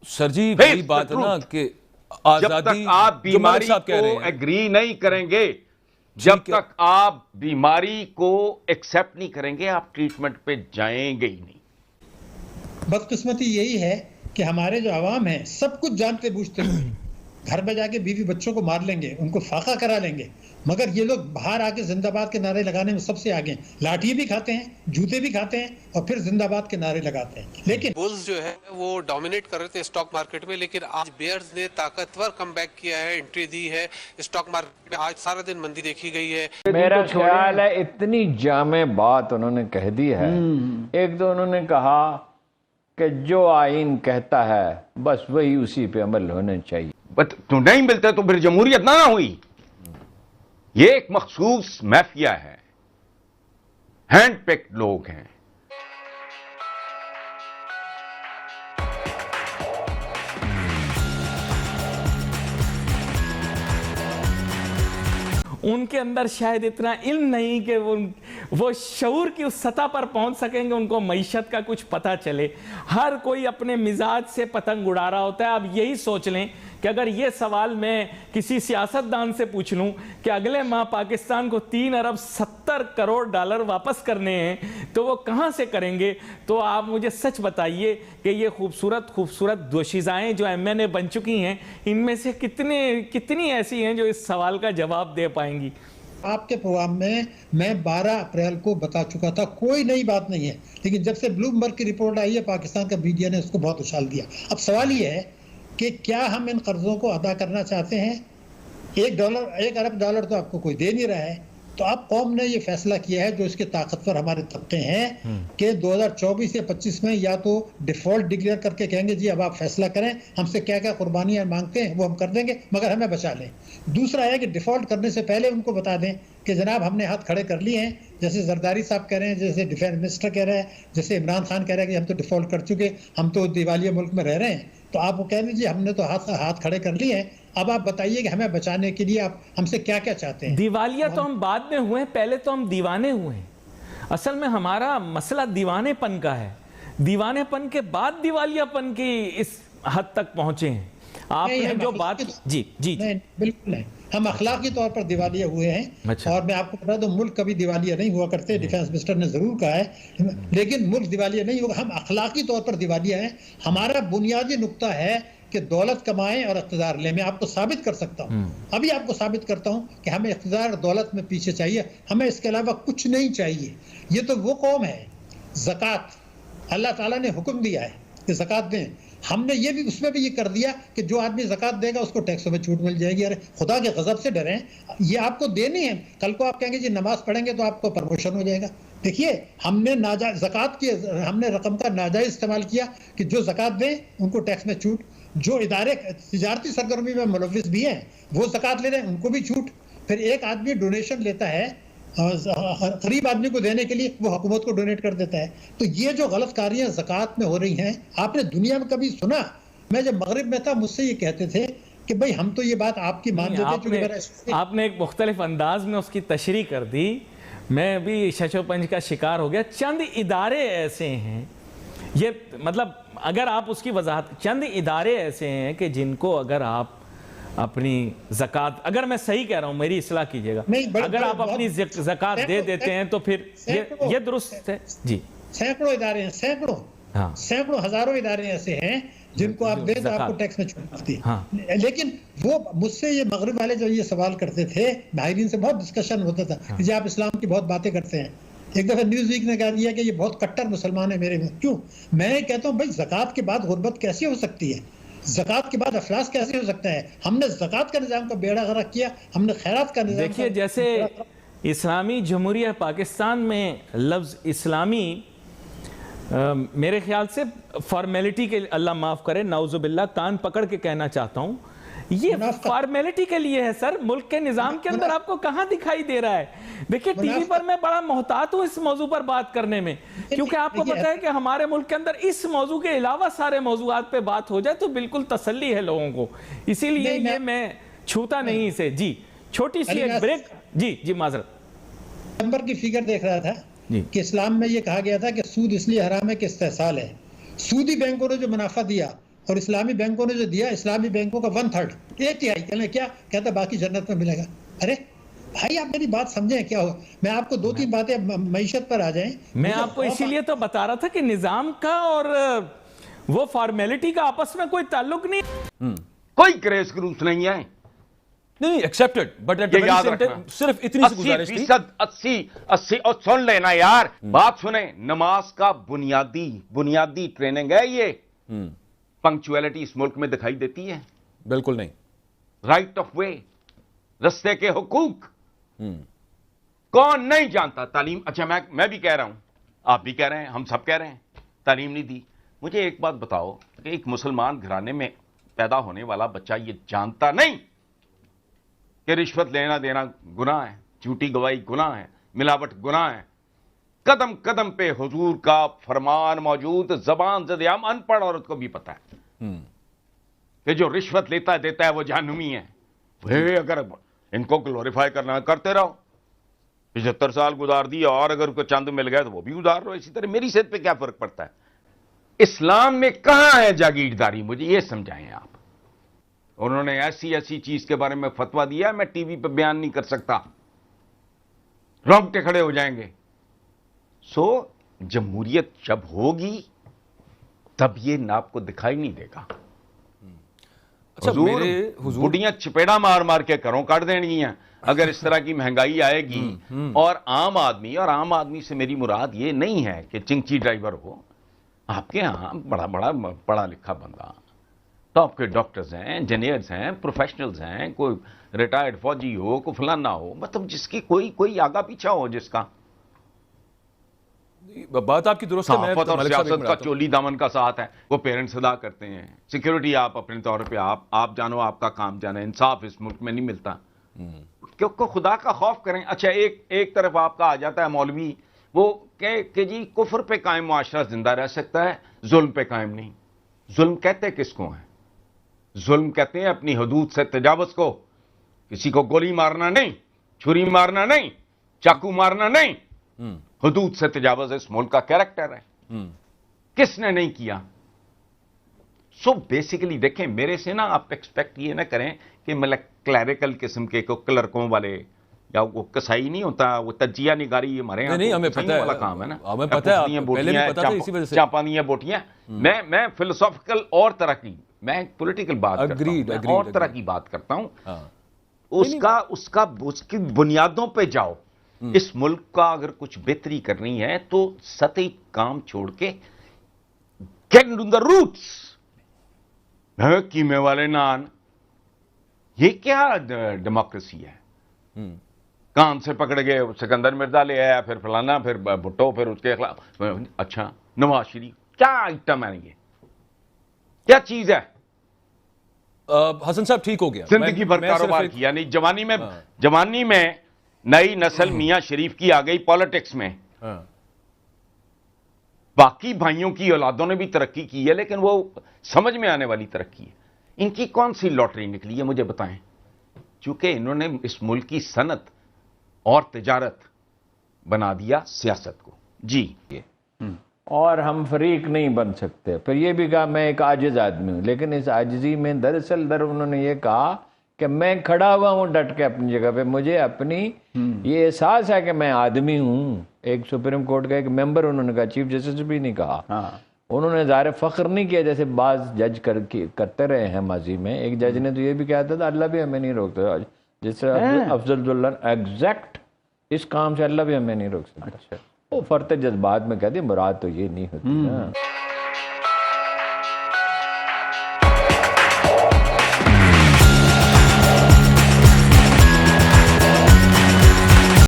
Sir जी वही बात है ना कि जब आजादी तक आप जो मलिक बीमारी साहब कह रहे को हैं, एग्री नहीं करेंगे, जब ठीक है। तक आप बीमारी को एक्सेप्ट नहीं करेंगे, आप ट्रीटमेंट पे जाएंगे ही नहीं। बदकिस्मती यही है कि हमारे जो आवाम है सब कुछ जानते बूझते हुए घर में जाके बीवी बच्चों को मार लेंगे, उनको फाका करा लेंगे, मगर ये लोग बाहर आके जिंदाबाद के नारे लगाने में सबसे आगे हैं। लाठी भी खाते हैं, जूते भी खाते हैं और फिर जिंदाबाद के नारे लगाते हैं। लेकिन बुल्स जो है वो डोमिनेट कर रहे थे स्टॉक मार्केट में, लेकिन आज बेयर्स ने ताकतवर कमबैक किया है, एंट्री दी है स्टॉक मार्केट में। आज सारा दिन मंदी देखी गई है। मेरा ख्याल है इतनी जामे बात उन्होंने कह दी है। एक तो उन्होंने कहा कि जो आइन कहता है बस वही उसी पे अमल होना चाहिए। बट तो नहीं मिलते तो फिर जमहूरियत ना हुई। ये एक मखसूस माफिया है, हैंड पिक्ड लोग हैं। उनके अंदर शायद इतना इल्म नहीं कि वो शऊर की उस सतह पर पहुंच सकेंगे, उनको मईशत का कुछ पता चले। हर कोई अपने मिजाज से पतंग उड़ा रहा होता है। अब यही सोच लें कि अगर ये सवाल मैं किसी सियासतदान से पूछ लूं कि अगले माह पाकिस्तान को 3 अरब 70 करोड़ डॉलर वापस करने हैं तो वो कहां से करेंगे? तो आप मुझे सच बताइए कि ये खूबसूरत खूबसूरत दोशीज़ाएँ जो MNA बन चुकी हैं, इनमें से कितनी ऐसी हैं जो इस सवाल का जवाब दे पाएंगी? आपके प्रोग्राम में मैं 12 अप्रैल को बता चुका था, कोई नई बात नहीं है। लेकिन जब से ब्लूमबर्ग की रिपोर्ट आई है, पाकिस्तान का मीडिया ने उसको बहुत उछाल दिया। अब सवाल ये है कि क्या हम इन कर्जों को अदा करना चाहते हैं? $1 अरब डॉलर तो आपको कोई दे नहीं रहा है। तो अब कौम ने ये फैसला किया है, जो इसके ताकतवर हमारे तबके हैं, कि 2024 या 25 में या तो डिफॉल्ट डिक्लेयर करके कहेंगे जी अब आप फैसला करें, हमसे क्या क्या कुर्बानियां मांगते हैं वो हम कर देंगे, मगर हमें बचा लें। दूसरा है कि डिफॉल्ट करने से पहले उनको बता दें कि जनाब हमने हाथ खड़े कर लिए हैं, जैसे जरदारी साहब कह रहे हैं, जैसे डिफेंस मिनिस्टर कह रहे हैं, जैसे इमरान खान कह रहे हैं कि हम तो डिफॉल्ट कर चुके, हम तो दिवालिया मुल्क में रह रहे हैं। तो आप वो कह लीजिए हमने तो हाथ खड़े कर लिए हैं, अब आप बताइए कि हमें बचाने के लिए आप हमसे क्या क्या चाहते हैं। दिवालिया तो हम बाद में हुए, पहले तो हम दीवाने हुए। असल में हमारा मसला दीवानेपन का है। दीवानेपन के बाद दिवालियापन की इस हद तक पहुंचे हैं। आपने जो बात जी नहीं, बिल्कुल नहीं, हम अखलाकी तौर पर दिवालिया हुए हैं। अच्छा। और मैं आपको बता दूं, मुल्क कभी दिवालिया नहीं हुआ करते, डिफेंस मिनिस्टर ने जरूर कहा है, लेकिन मुल्क दिवालिया नहीं होगा। हम अखलाकी तौर पर दिवालिया हैं। हमारा बुनियादी नुक्ता है कि दौलत कमाएं और इख्तिदार लें। मैं आपको साबित कर सकता हूं, अभी आपको साबित करता हूं कि हमें इख्तिदार और दौलत में पीछे चाहिए, हमें इसके अलावा कुछ नहीं चाहिए। ये तो वो कौम है, ज़कात अल्लाह ताला ने हुक्म दिया है कि ज़कात दें। हमने ये भी उसमें भी ये कर दिया कि जो आदमी ज़कात देगा उसको टैक्सों में छूट मिल जाएगी। अरे खुदा के गजब से डरें, ये आपको देनी है। कल को आप कहेंगे जी नमाज पढ़ेंगे तो आपको प्रमोशन हो जाएगा। देखिए, हमने ज़कात की हमने रकम का नाजायज इस्तेमाल किया कि जो ज़कात दें उनको टैक्स में छूट, जो इदारे तिजारती सरगर्मी में मुलव्विस भी हैं वो ज़कात ले रहे हैं उनको भी छूट। फिर एक आदमी डोनेशन लेता है गरीब आदमी को देने के लिए, वो हुकूमत को डोनेट कर देता है। तो ये जो गलत कारियां ज़कात में हो रही हैं, आपने दुनिया में कभी सुना? मैं जब मगरिब में था मुझसे ये कहते थे कि भाई हम तो ये बात आपकी मान लेते। आपने एक मुख्तलिफ अंदाज में उसकी तशरीह कर दी। मैं भी शशोपंज का शिकार हो गया। चंद इदारे ऐसे हैं, ये मतलब अगर आप उसकी वजाहत, चंद इदारे ऐसे हैं कि जिनको अगर आप अपनी ज़कात, अगर मैं सही कह रहा हूं मेरी इस्लाह कीजिएगा, अगर आप अपनी ज़कात दे देते हैं तो फिर ये दुरुस्त है जी। सैकड़ों इदारे हैं, सैकड़ों, हाँ, सैकड़ों हजारों इदारे ऐसे हैं जिनको आप दें तो आपको टैक्स में छूट मिलती है। हाँ। लेकिन वो मुझसे ये मगरिब वाले जो ये सवाल करते थे, माहिरीन से बहुत डिस्कशन होता था। हाँ। कि आप इस्लाम की बहुत बातें करते हैं। एक दफा न्यूज़ वीक ने कह दिया कि ये बहुत कट्टर मुसलमान है मेरे में। क्यों? मैं कहता हूँ भाई ज़कात के बाद गुर्बत कैसे हो सकती है? ज़कात के बाद अफलास कैसे हो सकता है? हमने ज़कात का निज़ाम का बेड़ा गर्क किया, हमने खैरात का निज़ाम। देखिए, जैसे इस्लामी जमहूरिया पाकिस्तान में लफ्ज़ इस्लामी मेरे ख्याल से फॉर्मेलिटी के, अल्लाह माफ़ करे, नाउज़ुबिल्लाह, कान पकड़ के कहना चाहता हूँ, ये फॉर्मेलिटी के लिए है सर। मुल्क के निज़ाम के अंदर आपको कहाँ दिखाई दे रहा है? देखिए, टीवी पर मैं बड़ा मोहतात हूँ इस मौजू पर बात करने में, क्योंकि आपको पता है कि हमारे मुल्क के अंदर इस मौजू के अलावा सारे मौजूआत पे बात हो जाए तो बिल्कुल तसल्ली है लोगों को। इसीलिए ये मैं छूता नहीं इसे। जी, छोटी सी एक ब्रेक। जी माजरत। नंबर की फिगर देख रहा था कि इस्लाम में ये कहा गया था कि सूद इसलिए हराम है कि इस्तेहसाल है। सूदी बैंकों ने जो मुनाफा दिया और इस्लामी बैंकों ने जो दिया, इस्लामी बैंकों का 1/3, 1/3 कहने क्या कहता बाकी जन्नत में मिलेगा। अरे भाई आप मेरी बात समझें क्या हो। मैं आपको 2-3 बातें मईशत पर आ जाएं। मैं आपको इसीलिए तो बता रहा था कि निजाम का और वो फॉर्मेलिटी का आपस में कोई ताल्लुक नहीं। कोई क्रेज क्रूस नहीं है, नहीं एक्सेप्टेड, बट एट द ये वेरी याद सेम रखना। टाइम सिर्फ इतनी सी गुजारिश थी 80% और सुन लेना यार, बात सुने, नमाज का बुनियादी ट्रेनिंग है ये। पंक्चुअलिटी इस मुल्क में दिखाई देती है? बिल्कुल नहीं। राइट ऑफ वे, रस्ते के हुकूक कौन नहीं जानता? तालीम, अच्छा मैं भी कह रहा हूं, आप भी कह रहे हैं, हम सब कह रहे हैं, तालीम नहीं दी। मुझे एक बात बताओ कि एक मुसलमान घराने में पैदा होने वाला बच्चा ये जानता नहीं कि रिश्वत लेना देना गुनाह है, झूठी गवाही गुनाह है, मिलावट गुनाह है? कदम कदम पे हुजूर का फरमान मौजूद, जबान ज़द-ए-आम अनपढ़ औरत को भी पता है कि जो रिश्वत लेता देता है वो जहन्नुमी है। भाई अगर इनको ग्लोरीफाई करना करते रहो, 75 साल गुजार दिया और अगर उनको चंद मिल गया तो वो भी गुजार रहो इसी तरह, मेरी सेहत पे क्या फर्क पड़ता है? इस्लाम में कहां है जागीरदारी, मुझे ये समझाएं आप। उन्होंने ऐसी चीज के बारे में फतवा दिया, मैं टीवी पे बयान नहीं कर सकता, रोंगटे खड़े हो जाएंगे। सो जमहूरियत जब होगी तब ये नाप को दिखाई नहीं देगा। अच्छा, मेरे हुजूर बुढ़ियां चपेड़ा मार मार के घरों काट देनी हैं अगर इस तरह की महंगाई आएगी। और आम आदमी से मेरी मुराद ये नहीं है कि चिंची ड्राइवर हो, आपके यहां बड़ा पढ़ा लिखा बंदा, टॉप के डॉक्टर्स हैं, इंजीनियर्स हैं, प्रोफेशनल्स हैं, कोई रिटायर्ड फौजी हो, कोई फलाना हो, मतलब जिसकी कोई आगा पीछा हो, जिसका बात आपकी दुरुस्त है। सहाफत और मलिक साहब सियासत का चोली दामन का साथ है, वो पेरेंट्स अदा करते हैं। सिक्योरिटी आप अपने तौर पे आप जानो, आपका काम जाने। इंसाफ इस मुल्क में नहीं मिलता, क्योंकि खुदा का खौफ करें। अच्छा, एक तरफ आपका आ जाता है मौलवी, वो कि जी कुफर पे कायम मुआशरा जिंदा रह सकता है, जुल्म पे कायम नहीं। जुल्म कहते किसको है? जुल्म कहते हैं अपनी हदूद से तजावुज को। किसी को गोली मारना नहीं, छुरी मारना नहीं, चाकू मारना नहीं, हदूद से तजावुज इस मुल्क का कैरेक्टर है। किसने नहीं किया? सो बेसिकली देखें, मेरे से ना आप एक्सपेक्ट ये ना करें कि मतलब क्लैरिकल किस्म के क्लर्कों वाले, या वो कसाई नहीं होता, वो तजिया निगारी हमारे यहाँ नहीं, हमें पता है, वाला काम है ना, हमें पता है, पहले भी पता था, इसी वजह से चापा दी बोटियां। मैं फिलोसॉफिकल और तरह की, मैं पॉलिटिकल बात करता हूं, मैं और तरह की बात करता हूं। उसकी बुनियादों पे जाओ। इस मुल्क का अगर कुछ बेहतरी करनी है तो सतही काम छोड़ के गेट इनटू द रूट्स। कीमे वाले नान, ये क्या डेमोक्रेसी है? कान से पकड़ गए सिकंदर मिर्जा ले आया, फिर फलाना, फिर भुट्टो, फिर उसके खिलाफ। अच्छा, नवाज शरीफ, क्या आइटम है ये? क्या चीज है? हसन साहब ठीक हो गया, जिंदगी भर कारोबार किया नहीं। जवानी में नई नस्ल मियां शरीफ की आ गई पॉलिटिक्स में। बाकी भाइयों की औलादों ने भी तरक्की की है, लेकिन वो समझ में आने वाली तरक्की है। इनकी कौन सी लॉटरी निकली है मुझे बताएं? चूंकि इन्होंने इस मुल्क की सनत और तिजारत बना दिया सियासत को। जी, और हम फरीक नहीं बन सकते। फिर ये भी कहा मैं एक आजिज आदमी हूं, लेकिन इस आजिजी में दरअसल उन्होंने ये कहा कि मैं खड़ा हुआ हूं डट के अपनी जगह पे, मुझे अपनी ये एहसास है कि मैं आदमी हूं। एक सुप्रीम कोर्ट का एक मेंबर उन्होंने कहा, चीफ जस्टिस भी नहीं कहा। उन्होंने ज़ाहिर फख्र नहीं किया जैसे बाज जज करते रहे हैं माजी में। एक जज ने तो ये भी कहा था अल्लाह भी हमें नहीं रोकता, जिस तरह अफजल दुल्लन एग्जैक्ट इस काम से अल्लाह भी हमें नहीं रोक सकता। वो फर्ते जज्बात में कहती मुराद तो ये नहीं होती ना।